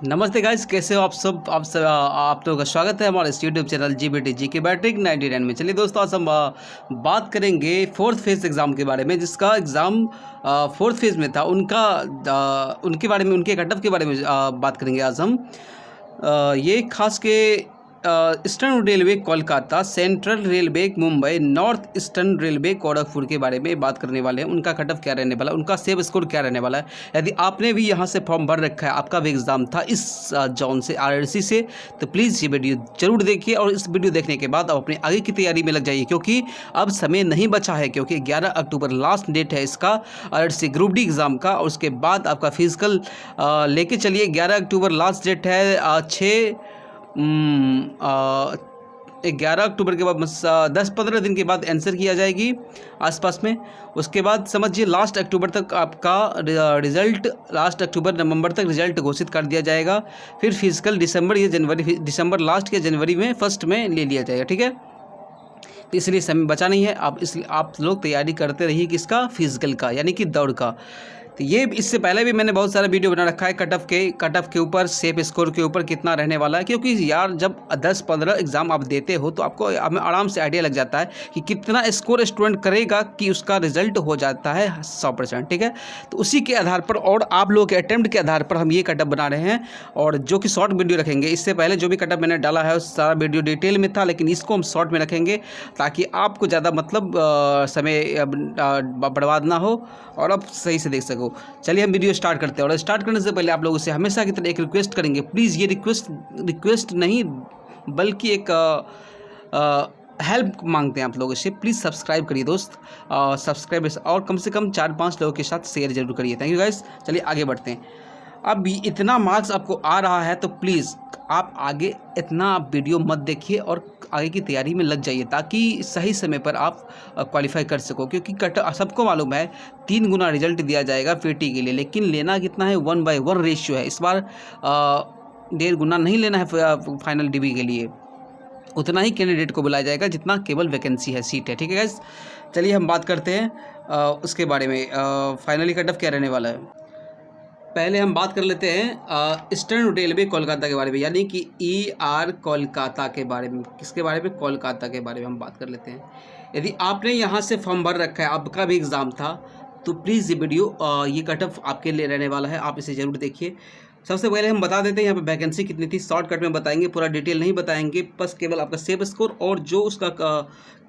नमस्ते गाइस, कैसे हो आप सब। आप लोगों का स्वागत है हमारे इस यूट्यूब चैनल जीबीटी जी के बैट्रिक 99 में। चलिए दोस्तों, आज हम बात करेंगे फोर्थ फेज़ एग्ज़ाम के बारे में, जिसका एग्ज़ाम फोर्थ फेज़ में था। उनके बारे में, उनके कट ऑफ के बारे में बात करेंगे आज हम। ये खास के eastern railway Kolkata, central railway Mumbai, north eastern railway Gorakhpur के बारे में बात करने वाले हैं। उनका कट ऑफ क्या रहने वाला है, उनका सेव स्कोर क्या रहने वाला है। यदि आपने भी यहाँ से फॉर्म भर रखा है, आपका भी एग्ज़ाम था इस जोन से, आरआरसी से, तो प्लीज़ ये वीडियो जरूर देखिए। और इस वीडियो देखने के बाद आप अपनी आगे की तैयारी में लग जाइए, क्योंकि अब समय नहीं बचा है। क्योंकि 11 अक्टूबर लास्ट डेट है इसका आरआरसी ग्रुप डी एग्ज़ाम का। और उसके बाद आपका फिजिकल लेके चलिए। 11 अक्टूबर लास्ट डेट है। 11 अक्टूबर के बाद 10-15 दिन के बाद आंसर किया जाएगी आसपास में। उसके बाद समझिए लास्ट अक्टूबर तक आपका रिज़ल्ट, लास्ट अक्टूबर नवंबर तक रिज़ल्ट घोषित कर दिया जाएगा। फिर फिजिकल दिसंबर लास्ट या जनवरी में फर्स्ट में ले लिया जाएगा। ठीक है, तो इसलिए समय बचा नहीं है। इसलिए आप लोग तैयारी करते रहिए किसका, फिजिकल का, यानी कि दौड़ का। तो ये इससे पहले भी मैंने बहुत सारा वीडियो बना रखा है कट ऑफ के ऊपर, सेफ स्कोर के ऊपर कितना रहने वाला है। क्योंकि यार जब 10-15 एग्ज़ाम आप देते हो तो आपको आराम से आइडिया लग जाता है कि कितना स्कोर स्टूडेंट करेगा कि उसका रिजल्ट हो जाता है 100%। ठीक है, तो उसी के आधार पर और आप लोगों के अटैम्प्ट के आधार पर हम ये कट ऑफ बना रहे हैं, और जो कि शॉर्ट वीडियो रखेंगे। इससे पहले जो भी कट ऑफ मैंने डाला है उस सारा वीडियो डिटेल में था, लेकिन इसको हम शॉर्ट में रखेंगे ताकि आपको ज़्यादा समय बर्बाद ना हो और आप सही से देख सको। चलिए हम वीडियो स्टार्ट करते हैं। और स्टार्ट करने से पहले आप लोगों से हमेशा की तरह एक रिक्वेस्ट करेंगे। प्लीज़, ये रिक्वेस्ट नहीं बल्कि एक हेल्प मांगते हैं आप लोगों से। प्लीज़ सब्सक्राइब करिए दोस्त, सब्सक्राइब और कम से कम 4-5 लोगों के साथ शेयर जरूर करिए। Thank you guys. चलिए आगे बढ़ते हैं। अब इतना मार्क्स आपको आ रहा है तो प्लीज़ आप आगे इतना आप वीडियो मत देखिए और आगे की तैयारी में लग जाइए, ताकि सही समय पर आप क्वालिफाई कर सको। क्योंकि सबको मालूम है 3 गुना रिजल्ट दिया जाएगा पीटी के लिए, लेकिन लेना कितना है, 1/1 रेशियो है। इस बार 1.5 गुना नहीं लेना है फाइनल डीबी के लिए। उतना ही कैंडिडेट को बुलाया जाएगा जितना केवल वैकेंसी है, सीट है। ठीक है गाइस, चलिए हम बात करते हैं उसके बारे में। फाइनली कट ऑफ क्या रहने वाला है। पहले हम बात कर लेते हैं ईस्टर्न रेलवे कोलकाता के बारे में, यानी कि कोलकाता के बारे में। किसके बारे में, कोलकाता के बारे में हम बात कर लेते हैं। यदि आपने यहाँ से फॉर्म भर रखा है, आपका भी एग्ज़ाम था, तो प्लीज़ ये वीडियो, ये कट ऑफ आपके लिए रहने वाला है, आप इसे ज़रूर देखिए। सबसे पहले हम बता देते हैं यहाँ पे वैकेंसी कितनी थी। शॉर्टकट में बताएंगे, पूरा डिटेल नहीं बताएंगे, बस केवल आपका सेफ स्कोर और जो उसका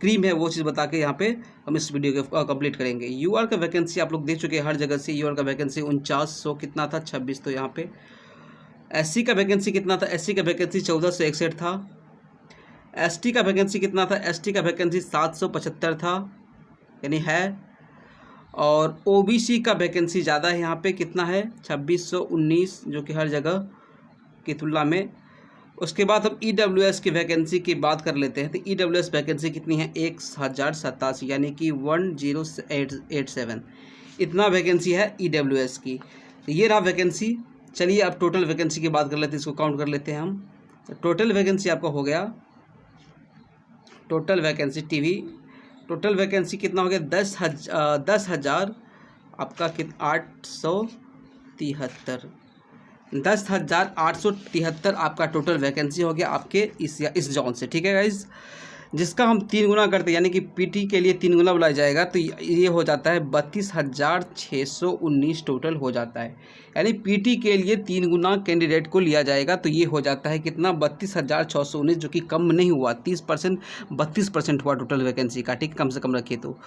क्रीम है वो चीज़ बता के यहाँ पे हम इस वीडियो को कंप्लीट करेंगे। यूआर का वैकेंसी आप लोग देख चुके हैं हर जगह से। यूआर का वैकेंसी 4900 कितना था, 26। तो यहाँ पे एससी का वैकेंसी कितना था, एससी का वैकेंसी 1461 था। एसटी का वैकेंसी कितना था, एसटी का वैकेंसी 775 था, यानी है। और ओबीसी का वैकेंसी ज़्यादा है यहाँ पे, कितना है, 2619, जो कि हर जगह की तुलना में। उसके बाद हम ईडब्ल्यूएस की वैकेंसी की बात कर लेते हैं। तो ईडब्ल्यूएस वैकेंसी कितनी है, 1087, यानी कि 1087 इतना वैकेंसी है ईडब्ल्यूएस की। तो ये रहा वैकेंसी। चलिए अब टोटल वैकेंसी की बात कर लेते हैं, इसको काउंट कर लेते हैं हम। तो टोटल वैकेंसी आपका हो गया, total vacancy TV, total vacancy कितना हो गया, 10,000 आपका 873, 10,873 आपका टोटल वैकेंसी हो गया आपके इस जोन से। ठीक है गाइज, जिसका हम 3 गुना करते हैं, यानी कि पीटी के लिए 3 गुना बुलाया जाएगा, तो ये हो जाता है 32,619 टोटल हो जाता है। यानी पीटी के लिए 3 गुना कैंडिडेट को लिया जाएगा, तो ये हो जाता है कितना, 32,619, जो कि कम नहीं हुआ, 30%, 32% हुआ टोटल वैकेंसी का। ठीक, कम से कम रखिए तो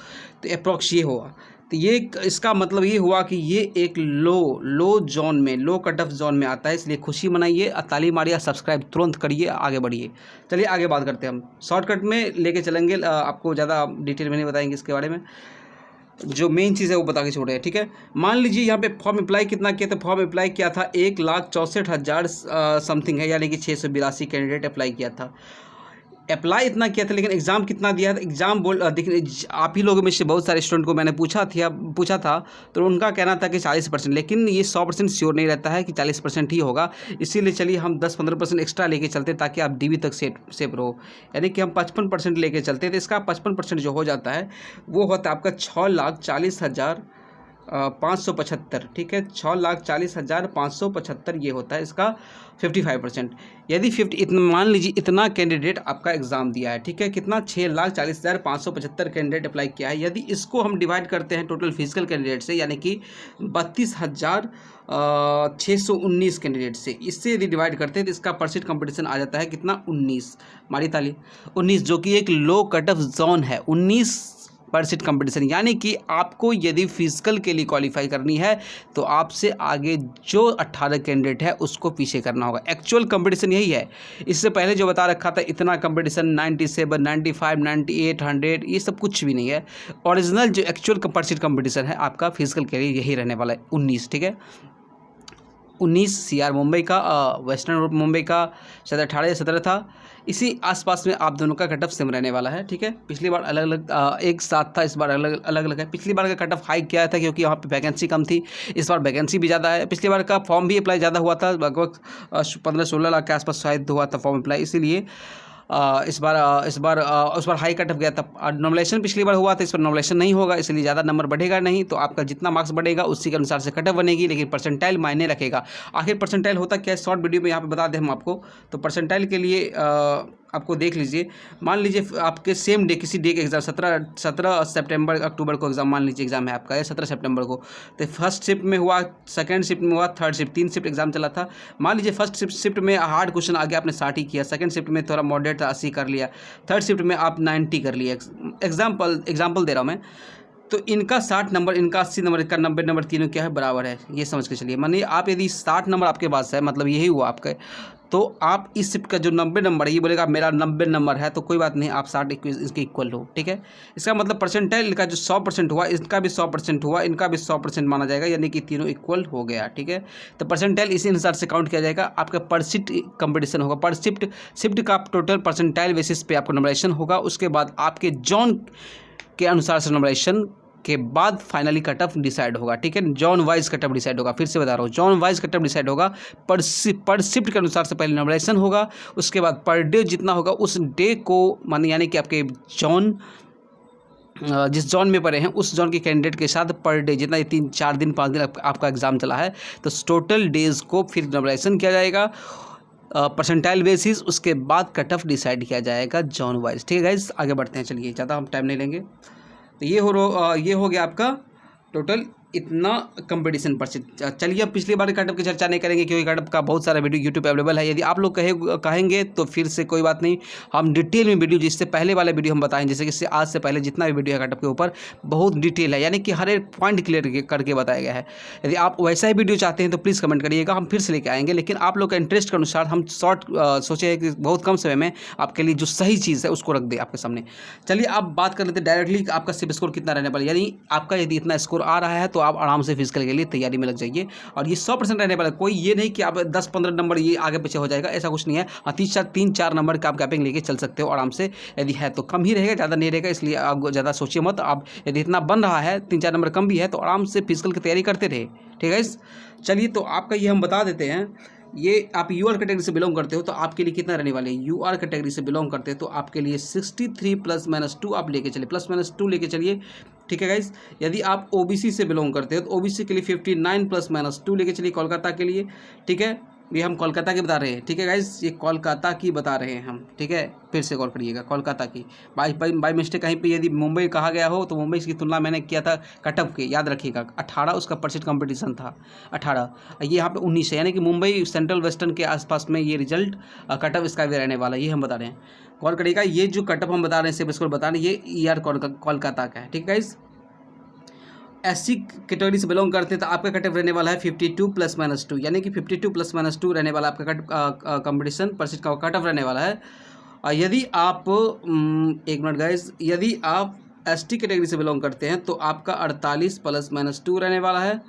अप्रॉक्स ये हुआ। तो ये इसका मतलब ये हुआ कि ये एक लो जोन में, लो कट ऑफ जोन में आता है। इसलिए खुशी मनाइए, ताली मारिए, सब्सक्राइब तुरंत करिए, आगे बढ़िए। चलिए आगे बात करते हैं हम। शॉर्टकट में लेके चलेंगे, आपको ज़्यादा डिटेल में नहीं बताएंगे इसके बारे में। जो मेन चीज़ है वो बता के छोड़े हैं। ठीक है, मान लीजिए यहाँ पे फॉर्म अप्लाई कितना किया था, फॉर्म अप्लाई किया था 1,64,000 समथिंग है, यानी कि 682 कैंडिडेट अप्लाई किया था। अप्लाई इतना किया था, लेकिन एग्ज़ाम कितना दिया था, एग्ज़ाम देखिए आप ही लोगों में से बहुत सारे स्टूडेंट को मैंने पूछा था, तो उनका कहना था कि 40%, लेकिन ये 100% श्योर नहीं रहता है कि 40% ही होगा। इसीलिए चलिए हम 10-15% एक्स्ट्रा लेके चलते, ताकि आप डीबी तक सेफ रहो। यानी कि हम 55% लेके चलते, तो इसका 55% जो हो जाता है वो होता है आपका 6,40,000 575, ठीक है, 6,40,575 ये होता है इसका 55%। यदि 50 इतना मान लीजिए इतना कैंडिडेट आपका एग्ज़ाम दिया है, ठीक है, कितना 6,40,575 कैंडिडेट अप्लाई किया है। यदि इसको हम डिवाइड करते हैं टोटल फिजिकल कैंडिडेट से, यानी कि 32,619 कैंडिडेट से, इससे यदि डिवाइड करते हैं तो इसका परसेंट कंपटीशन आ जाता है कितना 19, मारी ताली 19, जो कि एक लो कट ऑफ जोन है। 19% कंपटीशन, यानी कि आपको यदि फिजिकल के लिए क्वालिफाई करनी है तो आपसे आगे जो 18 कैंडिडेट है उसको पीछे करना होगा। एक्चुअल कंपटीशन यही है। इससे पहले जो बता रखा था इतना कंपटीशन 97, 95, 98, 100 ये सब कुछ भी नहीं है। ओरिजिनल जो एक्चुअल परसेंट कंपटीशन है आपका फिजिकल के लिए यही रहने वाला है 19, ठीक है। 19 CR मुंबई का, वेस्टर्न रोड मुंबई का शायद 18 या 17 था। इसी आसपास में आप दोनों का कट ऑफ सेम रहने वाला है, ठीक है। पिछली बार अलग अलग एक साथ था, इस बार अलग अलग है। पिछली बार का कट ऑफ हाइक किया था क्योंकि यहाँ पे वैकेंसी कम थी, इस बार वैकेंसी भी ज़्यादा है। पिछली बार का फॉर्म भी अप्लाई ज़्यादा हुआ था, लगभग 15-16 लाख के आसपास शायद हुआ था फॉर्म अप्लाई, इसीलिए इस बार उस बार हाई कट ऑफ गया था। नॉमिनेशन पिछली बार हुआ था, इस बार नॉमिनेशन नहीं होगा, इसलिए ज़्यादा नंबर बढ़ेगा नहीं। तो आपका जितना मार्क्स बढ़ेगा उसी के अनुसार से कट ऑफ बनेगी, लेकिन परसेंटाइल मायने रखेगा। आखिर परसेंटाइल होता क्या है, शॉर्ट वीडियो में यहाँ पे बता दें हम आपको। तो परसेंटाइल के लिए आपको देख लीजिए, मान लीजिए आपके सेम डे किसी डे के एग्जाम 17 सितंबर अक्टूबर को एग्जाम मान लीजिए एग्जाम है आपका 17 सितंबर को, तो फर्स्ट शिफ्ट में हुआ, सेकंड शिफ्ट में हुआ, थर्ड शिफ्ट, 3 शिफ्ट एग्जाम चला था। मान लीजिए फर्स्ट शिफ्ट में हार्ड क्वेश्चन आ गया, आपने 60 ही किया, सेकंड शिफ्ट में थोड़ा मॉडरेट 80 कर लिया, थर्ड शिफ्ट में आप 90 कर लिया। एग्जाम्पल दे रहा हूँ मैं। तो इनका 60 नंबर, इनका 80 नंबर, इनका 90 नंबर, तीनों क्या है बराबर है, ये समझ के चलिए। मानिए आप यदि 60 नंबर आपके पास है, मतलब यही हुआ आपका, तो आप इस शिफ्ट का जो 90 नंबर है, ये बोलेगा मेरा 90 नंबर है, तो कोई बात नहीं, आप 60 इसके इक्वल हो, ठीक है। इसका मतलब परसेंटाइल का जो 100% हुआ, इसका भी 100% हुआ, इनका भी 100% माना जाएगा, यानी कि तीनों इक्वल हो गया, ठीक है। तो परसेंटाइल इसी अनुसार से काउंट किया जाएगा। आपका पर शिफ्ट कंपटीशन होगा, पर शिफ्ट का टोटल परसेंटाइल बेसिस पे आपको नंबरेशन होगा। उसके बाद आपके जोन के अनुसार से नंबरेशन के बाद फाइनली कट ऑफ डिसाइड होगा, ठीक है। John wise cut off decide होगा, फिर से बता रहा हूँ, John wise cut off decide होगा। पर शिफ्ट के अनुसार से पहले नंबरेशन होगा, उसके बाद पर डे जितना होगा उस डे को माने, यानी कि आपके जॉन जिस जॉन में पढ़े हैं उस जॉन के कैंडिडेट के साथ पर डे जितना 3-4 दिन 5 दिन आपका एग्जाम चला है, तो टोटल डेज को फिर नंबरेशन किया जाएगा परसेंटाइल बेसिस। उसके बाद कट ऑफ डिसाइड किया जाएगा जॉन वाइज, ठीक है गाइस। आगे बढ़ते हैं, चलिए ज़्यादा हम टाइम नहीं लेंगे। तो ये हो गया आपका टोटल इतना कंपटीशन परसेंट। चलिए अब पिछली बार कट ऑफ की चर्चा नहीं करेंगे क्योंकि कट ऑफ का बहुत सारा वीडियो यूट्यूब पे अवेलेबल है। यदि आप लोग कहेंगे तो फिर से कोई बात नहीं, हम डिटेल में वीडियो, जिससे पहले वाला वीडियो हम बताएं, जैसे कि इससे आज से पहले जितना भी वीडियो है कट ऑफ के ऊपर बहुत डिटेल है, यानी कि हर एक पॉइंट क्लियर करके बताया गया है। यदि आप वैसा ही वीडियो चाहते हैं तो प्लीज़ कमेंट करिएगा, हम फिर से लेके आएंगे। लेकिन आप लोग का इंटरेस्ट के अनुसार हम शॉर्ट सोचे हैं कि बहुत कम समय में आपके लिए जो सही चीज़ है उसको रख दें आपके सामने। चलिए अब बात कर लेते हैं डायरेक्टली आपका सिर्फ स्कोर कितना रहने वाला है। यानी आपका यदि इतना स्कोर आ रहा है तो आप आराम से फिजिकल के लिए तैयारी में लग जाइए, और ये 100% रहने वाला है। कोई ये नहीं कि आप 10-15 नंबर ये आगे पीछे हो जाएगा, ऐसा कुछ नहीं है। हाँ, 3-4 नंबर का आप गैपिंग लेके चल सकते हो आराम से। यदि है तो कम ही रहेगा, ज़्यादा नहीं रहेगा, इसलिए आप ज़्यादा सोचिए मत। आप यदि इतना बन रहा है, 3-4 नंबर कम भी है, तो आराम से फिजिकल की तैयारी करते रहे, ठीक है। चलिए तो आपका ये हम बता देते हैं, ये आप यूआर कैटेगरी से बिलोंग करते हो तो आपके लिए कितना रहने वाले हैं। यूआर कैटेगरी से बिलोंग करते हैं तो आपके लिए 63 +-2 आप लेके चलिए, +-2 लेके चलिए, ठीक है गाइस। यदि आप ओबीसी से बिलोंग करते हो तो ओबीसी के लिए 59 +-2 लेके चलिए कोलकाता के लिए, ठीक है। ये हम कोलकाता की बता रहे हैं, ठीक है गाइस, ये कोलकाता की बता रहे हैं हम, ठीक है। फिर से गौर करिएगा, कोलकाता की। बाई मिस्टेक कहीं पे यदि मुंबई कहा गया हो तो मुंबई की तुलना मैंने किया था कट ऑफ के, याद रखिएगा। 18 उसका परसेंट कंपटीशन था, 18। ये यहाँ पे 19 है, यानी कि मुंबई सेंट्रल वेस्टर्न के आसपास में ये रिजल्ट कट ऑफ इसका भी रहने वाला है, ये हम बता रहे हैं। गौर करिएगा, ये जो कट ऑफ हम बता रहे हैं, सिर्फ इसको बता रहे हैं, ये ईआर कोलकाता का है, ठीक है गाइस। एससी कैटेगरी से बिलोंग करते हैं तो आपका कट ऑफ रहने वाला है 52 +-2, यानी कि 52 +-2 रहने वाला आपका कंपटीशन परसेंट का कट ऑफ रहने वाला है। और यदि आप एक मिनट गाइस, यदि आप एसटी कैटेगरी से बिलोंग करते हैं तो आपका 48 +-2 रहने वाला है।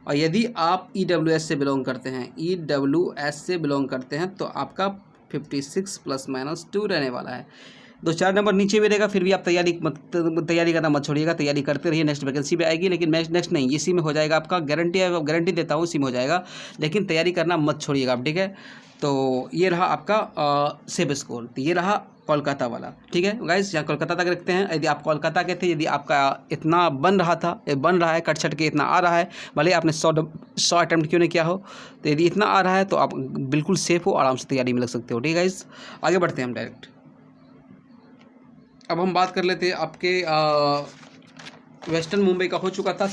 और यदि आप ईडब्ल्यूएस से बिलोंग करते हैं, ईडब्ल्यूएस से बिलोंग करते हैं तो आपका 56 +-2 रहने वाला है। 2-4 नंबर नीचे भी रहेगा, फिर भी आप तैयारी करना मत छोड़िएगा, तैयारी करते रहिए। नेक्स्ट वैकेंसी भी आएगी, लेकिन नेक्स्ट नहीं, इसी में हो जाएगा आपका, गारंटी देता हूँ इसी में हो जाएगा, लेकिन तैयारी करना मत छोड़िएगा आप, ठीक है। तो ये रहा आपका सेफ स्कोर, तो ये रहा कोलकाता वाला, ठीक है गाइस, यहाँ कोलकाता तक रखते हैं। यदि आप कोलकाता के थे, यदि आपका इतना बन रहा था, बन रहा है, कट छट के इतना आ रहा है, भले आपने 100 अटैम्प्ट क्यों नहीं किया हो, तो यदि इतना आ रहा है तो आप बिल्कुल सेफ़ हो, आराम से तैयारी में लग सकते हो, ठीक है गाइस। आगे बढ़ते हैं हम डायरेक्ट। अब हम बात कर लेते हैं आपके वेस्टर्न मुंबई का हो चुका था,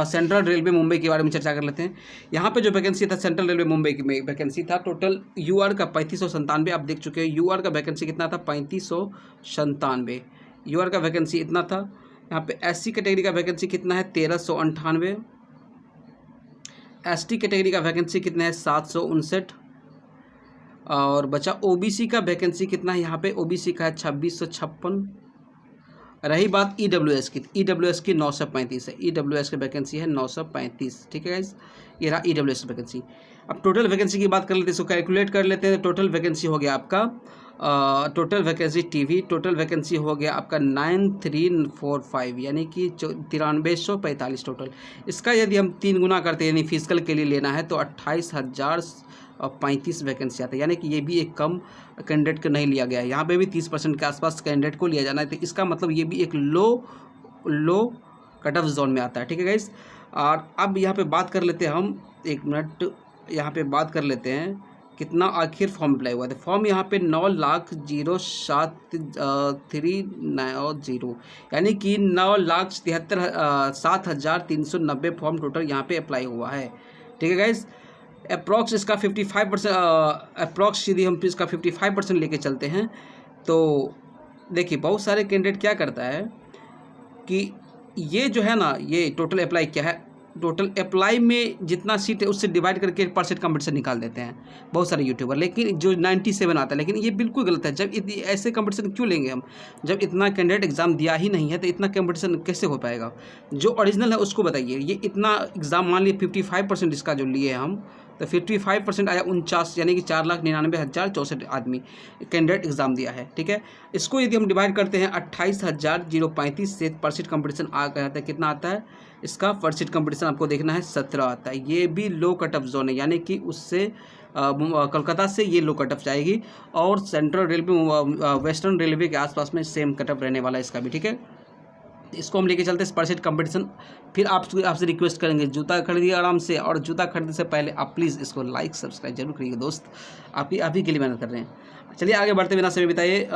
सेंट्रल रेलवे मुंबई के बारे में चर्चा कर लेते हैं। यहाँ पे जो वैकेंसी था सेंट्रल रेलवे मुंबई में वैकेंसी था, टोटल यूआर का 3597, आप देख चुके हैं। यूआर का वैकेंसी कितना था? 3597 यूआर का वैकेंसी इतना था। यहाँ पे एससी कैटेगरी का वैकेंसी कितना है? 1398। एसटी कैटेगरी का वैकेंसी कितना है? 759। और बचा ओबीसी का वैकेंसी कितना है? यहाँ पे ओबीसी का है 2656। रही बात ईडब्ल्यूएस की, ईडब्ल्यूएस की 935 है, ईडब्ल्यूएस की वैकेंसी है 935, ठीक है गाइस, ये रहा ईडब्ल्यूएस वैकेंसी। अब टोटल वैकेंसी की बात कर लेते हैं, इसको कैलकुलेट कर लेते हैं। टोटल वैकेंसी हो गया आपका total vacancy TV, total vacancy हो गया आपका 9345, यानी कि 9345 टोटल। इसका यदि हम 3 गुना करते हैं, यानी फिजिकल के लिए लेना है, तो 28,035 वैकेंसी आता है, यानी कि ये भी एक कम कैंडिडेट को नहीं लिया गया है। यहाँ पे भी 30% के आसपास कैंडिडेट को लिया जाना है, तो इसका मतलब ये भी एक लो कट ऑफ जोन में आता है, ठीक है गाइस। और अब यहाँ पे बात कर लेते हैं हम, 1 मिनट, यहाँ पे बात कर लेते हैं कितना आखिर फॉर्म अप्लाई हुआ था। फॉर्म यहाँ पे 9,07,390, यानी कि 9,73,7,390 फॉर्म टोटल यहाँ पे अप्लाई हुआ है, ठीक है गाइस। अप्रॉक्स इसका 55%, अप्रॉक्स यदि हम इसका 55% लेके चलते हैं, तो देखिए बहुत सारे कैंडिडेट क्या करता है कि ये जो है ना, ये टोटल अप्लाई क्या है, टोटल अप्लाई में जितना सीट है उससे डिवाइड करके परसेंट कंपटीशन निकाल देते हैं बहुत सारे यूट्यूबर, लेकिन जो 97 आता है, लेकिन ये बिल्कुल गलत है। जब ऐसे कंपटीशन क्यों लेंगे हम, जब इतना कैंडिडेट एग्जाम दिया ही नहीं है तो इतना कंपटीशन कैसे हो पाएगा? जो ओरिजिनल है उसको बताइए। ये इतना एग्जाम मान लीजिए 55% इसका जो लिए हम, तो 55% आया 49, यानी कि 4,99,064 आदमी कैंडिडेट एग्जाम दिया है, ठीक है। इसको यदि हम डिवाइड करते हैं 28,035 से, परसेंट कंपटीशन आ गया था, कितना आता है इसका परसेंट कंपटीशन? आपको देखना है 17 आता है। ये भी लो कट ऑफ जोन है, यानी कि उससे कोलकाता से ये लो कट ऑफ जाएगी, और सेंट्रल रेलवे वेस्टर्न रेलवे के आसपास में सेम कट ऑफ रहने वाला है इसका भी, ठीक है। इसको हम लेके चलते हैं परसेंट कंपटीशन। फिर आपसे रिक्वेस्ट करेंगे, जूता खरीदिए आराम से, और जूता खरीदने से पहले आप प्लीज़ इसको लाइक सब्सक्राइब जरूर करिए दोस्त, आप ही के लिए मेहनत कर रहे हैं। चलिए आगे बढ़ते बिना समय बिताइए।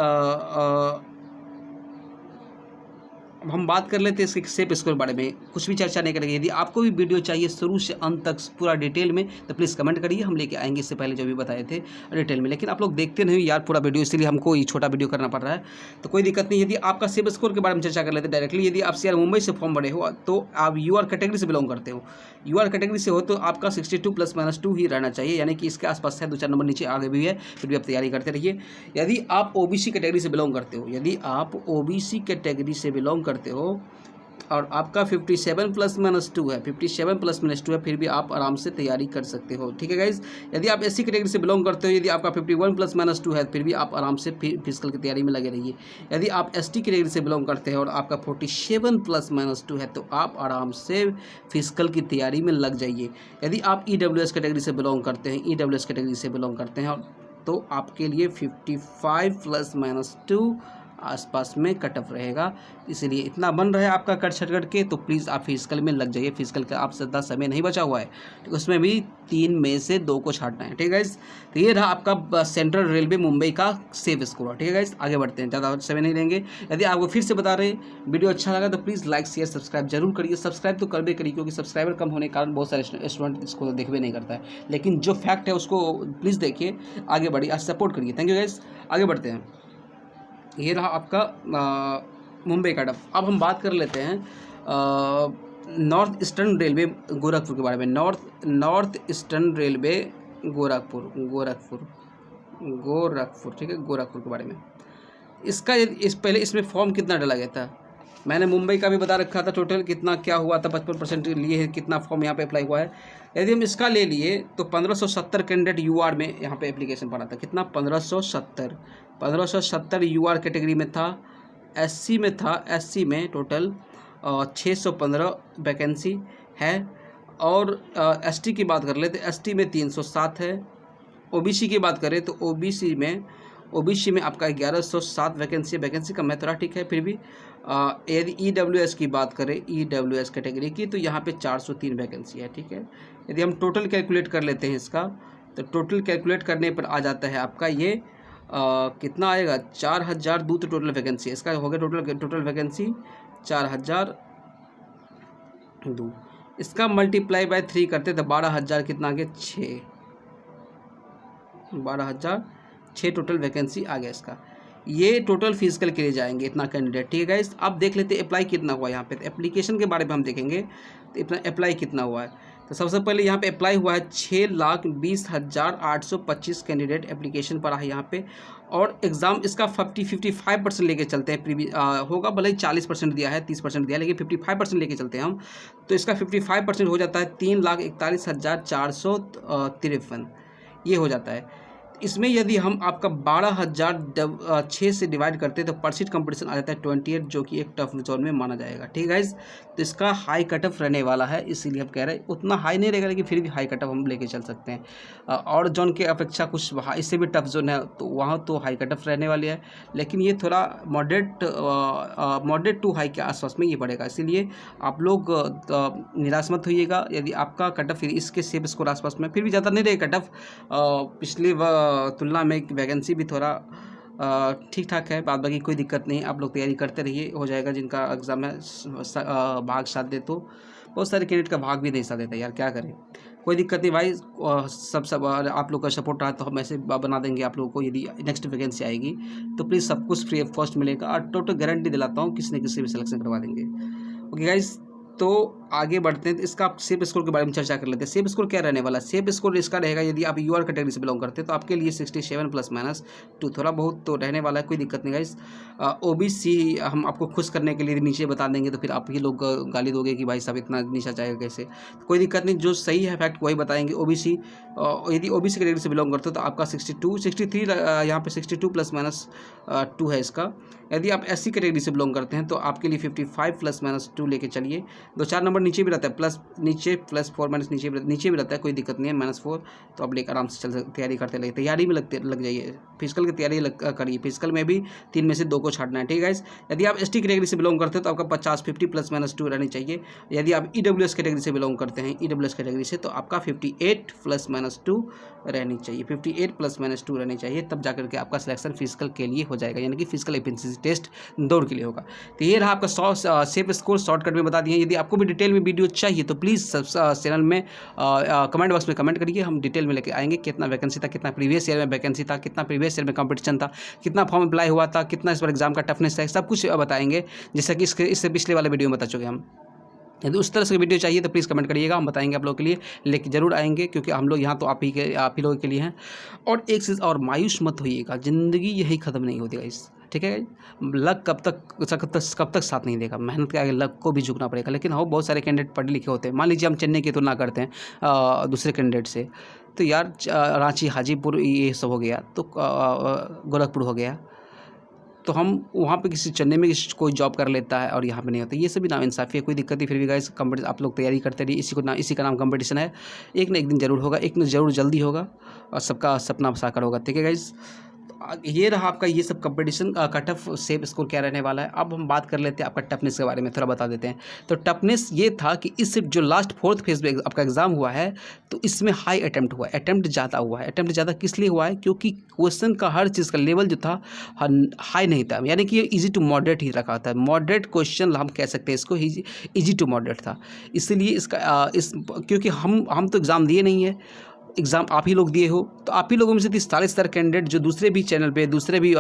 अब हम बात कर लेते हैं इसके सेफ स्कोर के बारे में, कुछ भी चर्चा नहीं करेंगे। यदि आपको भी वीडियो चाहिए शुरू से अंत तक पूरा डिटेल में, तो प्लीज़ कमेंट करिए, हम लेके आएंगे इससे पहले जो भी बताए थे डिटेल में। लेकिन आप लोग देखते नहीं यार पूरा वीडियो, इसलिए हमको ये छोटा वीडियो करना पड़ रहा है, तो कोई दिक्कत नहीं। यदि आपका सेफ स्कोर के बारे में चर्चा कर लेते हैं डायरेक्टली। यदि आप सीआर मुंबई से फॉर्म भरे हो, तो आप यूआर कैटेगरी से बिलोंग करते हो, यूआर कैटेगरी से हो, तो आपका 62 +-2 ही रहना चाहिए, यानी कि इसके आसपास है, 2-4 नंबर नीचे आगे भी है, फिर भी आप तैयारी करते रहिए। यदि आप ओबीसी कैटेगरी से बिलोंग करते हो, यदि आप ओबीसी कैटेगरी से बिलोंग करते हो और आपका 57 +-2 है, 57 +-2 है, फिर भी आप आराम से तैयारी कर सकते हो, ठीक है गाइज। यदि आप एससी कैटेगरी से बिलोंग करते हो, यदि आपका 51 +-2 है, फिर भी आप आराम से फिजिकल की तैयारी में लगे रहिए। यदि आप एसटी कैटेगरी से बिलोंग करते हैं और आपका 47 +-2 है, तो आप आराम से फिजिकल की तैयारी में लग जाइए। यदि आप ईडब्ल्यूएस कैटेगरी से बिलोंग करते हैं, ईडब्ल्यूएस कैटेगरी से बिलोंग करते हैं, तो आपके लिए 55 +-2 आसपास में कट ऑफ रहेगा, इसलिए इतना बन रहा है आपका कट छटकट के, तो प्लीज़ आप फिजिकल में लग जाइए। फिजिकल का आप ज़्यादा समय नहीं बचा हुआ है, तो उसमें भी 3 में से 2 को छाटना है, ठीक है गाइस। तो ये रहा आपका सेंट्रल रेलवे मुंबई का सेफ स्कोर, ठीक है गाइस। आगे बढ़ते हैं, ज़्यादा समय नहीं लेंगे। यदि आपको फिर से बता रहे वीडियो अच्छा लगा तो प्लीज़ लाइक शेयर सब्सक्राइब जरूर करिए। सब्सक्राइब तो करबे करिए, क्योंकि सब्सक्राइबर कम होने के कारण बहुत सारे स्टूडेंट इसको देखबे नहीं करता है, लेकिन जो फैक्ट है उसको प्लीज़ देखिए, आगे बढ़िए, आज सपोर्ट करिए। Thank you guys. आगे बढ़ते हैं, ये रहा आपका मुंबई का डफ। अब हम बात कर लेते हैं नॉर्थ ईस्टर्न रेलवे गोरखपुर के बारे में। नॉर्थ ईस्टर्न रेलवे गोरखपुर, ठीक है, गोरखपुर के बारे में। इसका पहले इसमें फॉर्म कितना डाला गया था, मैंने मुंबई का भी बता रखा था, टोटल कितना क्या हुआ था, 55% लिए है, कितना फॉर्म यहाँ पे अप्लाई हुआ है। यदि हम इसका ले लिए तो 1570 कैंडिडेट यूआर में यहाँ पे एप्लीकेशन पड़ा था। कितना? 1570 यूआर कैटेगरी में था। एससी में था, एससी में टोटल 615 वैकेंसी है। और एसटी की बात कर ले तो एसटी में 307 है। ओबीसी की बात करें तो ओबीसी में ओबीसी में आपका 1107 वैकेंसी, वैकेंसी का मैं थोड़ा ठीक है फिर भी। यदि ईडब्ल्यूएस की बात करें, ईडब्ल्यूएस कैटेगरी की, तो यहाँ पे 403 वैकेंसी है, ठीक है। यदि हम टोटल कैलकुलेट कर लेते हैं इसका, तो टोटल कैलकुलेट करने पर आ जाता है आपका ये कितना आएगा, 4002 तो टोटल वैकेंसी है इसका, हो गया टोटल वैकेंसी 4002। इसका मल्टीप्लाई बाय 3 करते तो 12,000 कितना आ गया, 12,006 टोटल वैकेंसी आ गया इसका। ये टोटल फिजिकल के लिए जाएंगे इतना कैंडिडेट, ठीक है गाइस। अब देख लेते हैं अप्लाई कितना हुआ यहाँ पे। तो एप्लीकेशन के बारे में हम देखेंगे तो इतना अप्लाई कितना हुआ है। तो सबसे पहले यहाँ पे अप्लाई हुआ है 6,20,825 कैंडिडेट एप्लीकेशन पड़ा है यहाँ पे। और एग्ज़ाम इसका 55% लेके चलते हैं, होगा भले ही 40% दिया है, 30% दिया है, लेकिन 55% लेके चलते हैं हम। तो इसका 55% हो जाता है 3,41,453 ये हो जाता है। इसमें यदि हम आपका 12,006 से डिवाइड करते हैं तो पर सीट कंपटीशन आ जाता है 28, जो कि एक टफ जोन में माना जाएगा, ठीक है गाइस। तो इसका हाई कट ऑफ रहने वाला है, इसीलिए हम कह रहे हैं उतना हाई नहीं रहेगा, लेकिन फिर भी हाई कट ऑफ हम लेके चल सकते हैं। और जोन के अपेक्षा कुछ वहाँ इससे भी टफ जोन है, तो वहाँ तो हाई कट ऑफ रहने वाली है, लेकिन ये थोड़ा मॉडरेट टू हाई के आसपास में ये पड़ेगा। इसीलिए आप लोग निराश मत होइएगा यदि आपका कट ऑफ इसके सेम स्कोर आसपास में, फिर भी ज़्यादा नहीं रहेगा कट ऑफ। पिछले तुलना में वैकेंसी भी थोड़ा ठीक ठाक है, बाद बाकी कोई दिक्कत नहीं। आप लोग तैयारी करते रहिए, हो जाएगा। जिनका एग्ज़ाम है भाग साथ दे, तो बहुत सारे कैंडिडेट का भाग भी नहीं साथ देता यार, क्या करें। कोई दिक्कत नहीं भाई, सब आप लोग का सपोर्ट रहा तो हम ऐसे बना देंगे आप लोगों को। यदि नेक्स्ट वैकेंसी आएगी तो प्लीज़ सब कुछ फ्री ऑफ कॉस्ट मिलेगा, और टोटल गारंटी दिलाता हूँ किसी न किसी भी सिलेक्शन करवा देंगे। ओके गाइस, तो आगे बढ़ते हैं। तो इसका आप सेफ स्कोर के बारे में चर्चा कर लेते हैं। सेफ स्कोर क्या रहने वाला है? सेफ स्कोर इसका रहेगा, यदि आप यूआर कैटेगरी से बिलोंग करते हैं तो आपके लिए 67 ±2 थोड़ा बहुत तो रहने वाला है, कोई दिक्कत नहीं गाइस। ओबीसी हम आपको खुश करने के लिए नीचे बता देंगे, तो फिर आप ही लोग गाली दोगे कि भाई साहब इतना नीचा जाएगा कैसे। तो कोई दिक्कत नहीं, जो सही है फैक्ट वही बताएंगे। ओबीसी यदि ओबीसी कैटेगरी से बिलोंग करते हो तो आपका 63 यहाँ पे 62 ±2 है इसका। यदि आप एससी कैटेगरी से बिलोंग करते हैं तो आपके लिए 55 ±2 लेके चलिए। 2-4 नंबर नीचे भी रहता है, प्लस नीचे +4 नीचे भी रहता है, कोई दिक्कत नहीं है, -4। तो आप लेकर आराम से चल तैयारी करते लगे, तैयारी में लग जाइए। फिजिकल की तैयारी करिए, फिजिकल में भी 3 में से 2 को छाड़ना है, ठीक है गाइस। यदि आप एसटी कैटेगरी से बिलोंग करते हैं तो आपका 50 ±2 रहनी चाहिए। यदि आप ईडब्ल्यूएस कैटेगरी से बिलोंग करते हैं, ईडब्ल्यूएस कैटेगरी से, तो आपका 58 ±2 रहनी चाहिए, 58 ±2 रहनी चाहिए, तब जाकर के आपका सिलेक्शन फिजिकल के लिए हो जाएगा, यानी कि फिजिकल एफिशिएंसी टेस्ट दौड़ के लिए होगा। तो ये रहा आपका सेफ स्कोर, शॉर्टकट में बता दिए। यदि आपको भी डिटेल में वीडियो चाहिए तो प्लीज़ चैनल में कमेंट बॉक्स में कमेंट करिए, हम डिटेल में लेके आएंगे। कितना वैकेंसी था, कितना प्रीवियस ईयर में वैकेंसी था, कितना प्रीवियस ईयर में कंपटीशन था, कितना फॉर्म अप्लाई हुआ था, कितना इस बार एग्जाम का टफनेस है, सब कुछ बताएंगे, जैसा कि इससे पिछले वाले वीडियो में बता चुके हम। यदि उस तरह से वीडियो चाहिए तो प्लीज़ कमेंट करिएगा, हम बताएंगे आप लोगों के लिए, लेकिन ज़रूर आएंगे, क्योंकि हम लोग यहाँ तो आप ही लोगों के लिए हैं। और एक चीज़ और, मायूस मत होइएगा, ज़िंदगी यही ख़त्म नहीं होती गाइस, ठीक है। लक कब तक साथ नहीं देगा, मेहनत के आगे लक को भी झुकना पड़ेगा। लेकिन हो बहुत सारे कैंडिडेट पढ़े लिखे होते हैं। मान लीजिए हम चेन्नई की तुलना करते हैं दूसरे कैंडिडेट से, तो यार रांची, हाजीपुर ये सब हो गया, तो गोरखपुर हो गया, तो हम वहाँ पे किसी चेन्नई में कोई जॉब कर लेता है और यहाँ पे नहीं होता। ये सभी नाइंसाफ़ी है, कोई दिक्कत नहीं। फिर भी गाइस कंपटीशन आप लोग तैयारी करते रहिए, इसी का नाम कंपटीशन है। एक न एक दिन ज़रूर होगा, एक न ज़रूर जल्दी होगा, और सबका सपना साकार होगा, ठीक है गाइस। ये रहा आपका ये सब competition cut off safe score क्या रहने वाला है। अब हम बात कर लेते हैं आपका टफनेस के बारे में, थोड़ा बता देते हैं। तो टफनेस ये था कि इस जो लास्ट 4th फेज में आपका एग्जाम हुआ है, तो इसमें हाई अटैम्प्ट हुआ है, अटैम्प्ट ज़्यादा हुआ है। अटैम्प्ट ज़्यादा किस लिए हुआ है? क्योंकि क्वेश्चन का हर चीज़ का लेवल जो था हाई नहीं था, यानी कि ये ईजी टू मॉडरेट ही रखा था। मॉडरेट क्वेश्चन हम कह सकते हैं इसको, ईजी टू मॉडरेट था। इसलिए इसका क्योंकि हम तो एग्ज़ाम दिए नहीं है, एग्ज़ाम आप ही लोग दिए हो, तो आप ही लोगों में से 40 कैंडिडेट जो दूसरे भी चैनल पे, दूसरे भी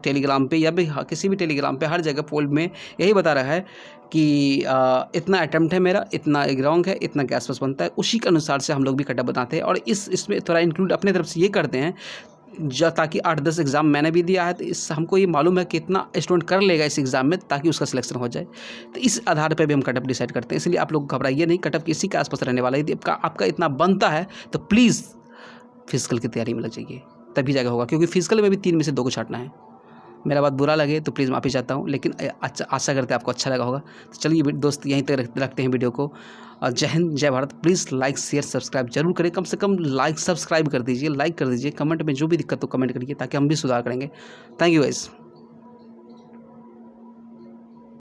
टेलीग्राम पे, या भी किसी भी टेलीग्राम पे, हर जगह पोल में यही बता रहा है कि इतना अटैम्प्ट है मेरा, इतना रॉन्ग है, इतना के आसपास बनता है। उसी के अनुसार से हम लोग भी कटअप बताते हैं, और इसमें थोड़ा इंक्लूड अपने तरफ से ये करते हैं, ताकि 8-10 एग्ज़ाम मैंने भी दिया है, तो इस हमको ये मालूम है कि कितना स्टूडेंट कर लेगा इस एग्ज़ाम में, ताकि उसका सिलेक्शन हो जाए। तो इस आधार पे भी हम कटअप डिसाइड करते हैं। इसलिए आप लोग घबराइए नहीं, कटअप किसी के आसपास रहने वाला है। यदि आपका इतना बनता है तो प्लीज़ फिजिकल की तैयारी में लग जाइए, तभी जाएगा होगा, क्योंकि फिजिकल में भी 3 में से 2 को छाटना है। मेरा बात बुरा लगे तो प्लीज़ माफ़ी चाहता हूँ, लेकिन अच्छा, आशा करते हैं आपको अच्छा लगा होगा। तो चलिए दोस्त यहीं तक रखते हैं वीडियो को। जय हिंद, जय Bharat. Please like share subscribe जरूर करें, कम से कम लाइक सब्सक्राइब कर दीजिए, लाइक कर दीजिए। कमेंट में जो भी दिक्कत हो कमेंट करिए, ताकि हम भी सुधार करेंगे। Thank you guys.